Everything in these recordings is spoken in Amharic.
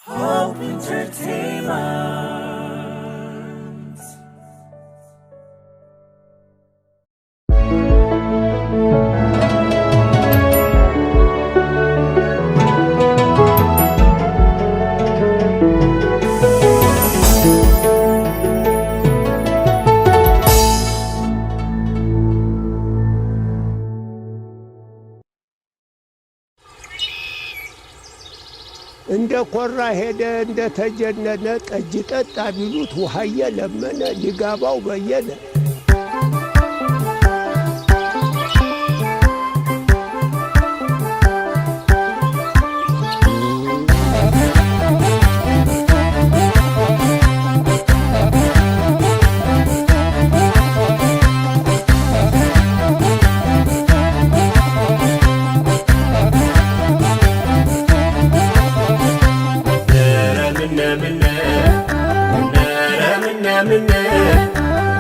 Hope Entertainment. እንደ ኮራ ሄደ እንደ ተጀነነ ጠጅ ጠጣ ቢሉት ውሃየ ለመነ ሊጋባው በየነ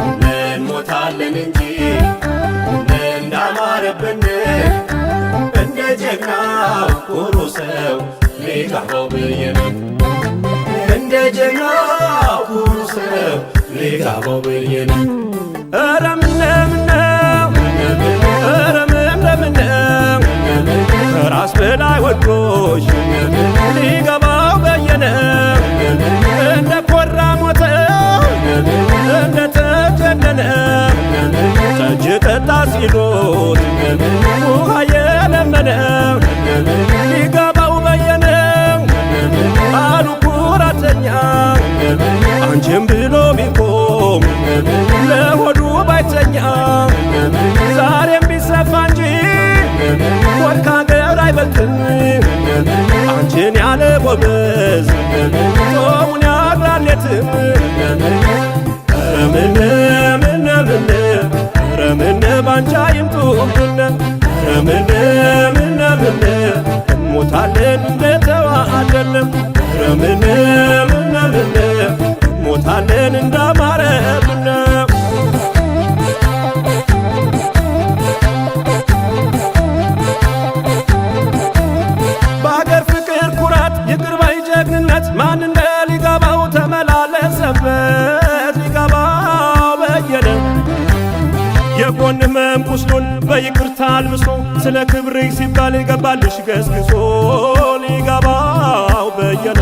እንሞታለን እንጂ እንዳማረብን እንደ ጀግናው ኩሩ ሰው ሊጋባው በየነ እንደ ጀግናው ኩሩ ሰው ሊጋባው በየነ ኧረ ምነው ኧረ ምነው ከራስ በላይ ወዶሽ ሊጋባው በየነ እንደ ኮራ ሞተ እንደ ተጀነነ ጠጅ ጠጣ ሲሉት ውሃ የለመነ ሊጋባው በየነ አሉ ኩራተኛ አንቺም ብሎ ቢቆም ለሆዱ ባይተኛ ዛሬም ቢሰፋ እንጂ ወርቅ ከአገር አይበልጥም አንቺን ያለ ጎበዝ ጾሙን ያድራል ሌትም ኧረ ምን ባንቺ አይምጡብን ኧረ ምን እንሞታለን እንደተዋደን ኧረ ምን እንሞታለን እንዳማረብን በአገር ፍቅር ኩራት ይቅር ባይ ጀግንነት ማን እንደ ሊጋባው ተመላለሰበት ሊጋባው በየነ የጎን ህመም ቁስሉን በይቅርታ አልብሶ ስለ ክብርሽ ሲባል ገባልሽ ገስግሶ ሊጋባው በየነ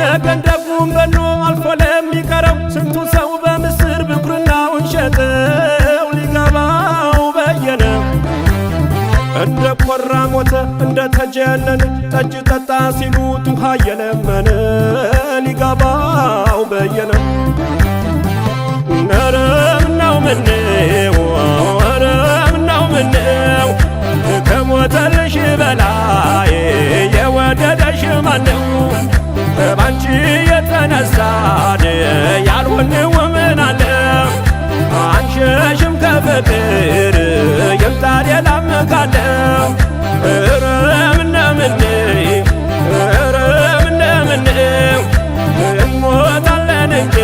ነገን ደጉም በኖ አልፎ ለሚቀረው ስንቱ ሰው በምስር ብኩርናውን ሸጠው ሊጋባው በየነ እንደ ኮራ ሞተ እንደ ተጀነነ ጠጅ ጠጣ ሲሉት ውሃ የለመነ ሊጋባው በየነ ኧረ ምነው ከሞተልሽ በላይ የወደደሽ ማነው ባንቺ የተነሳን ያልሆንው ምን አለ አንሸሽም ከፍቅር ይምጣ ሌላም ካለ ኧረ ምነው እንሞታለን እንጂ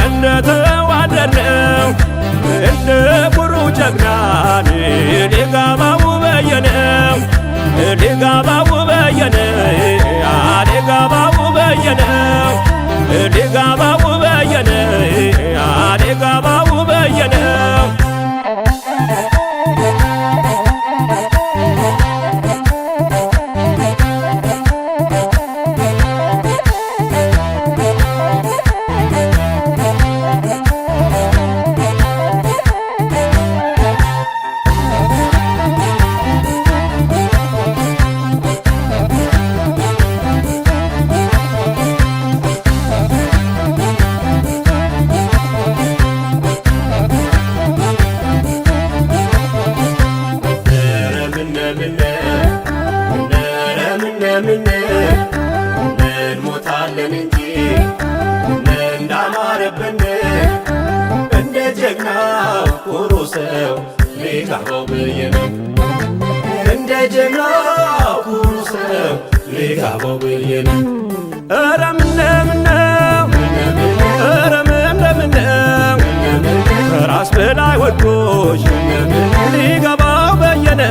እንደተዋደድነው እንደ ኩሩ ጀግናን ሊጋባው በየነ ሊጋባው በየነ ሊጋባው በየነ ሊጋባው በየነ ሊጋባው በየነ እንሞታለን እንጂ እንዳማረብን እንደ ጀግናው ኩሩ ሰው ሊጋባው በየነ እንደ ጀግናው ኩሩ ሰው ሊጋባው በየነ ኧረ ምነው ከራስ በላይ ወዶሽ ሊጋባው በየነ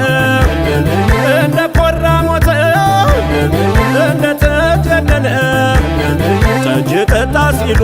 እንደ ኮራ ሞተ እንደ ልጠጣ ሲሉ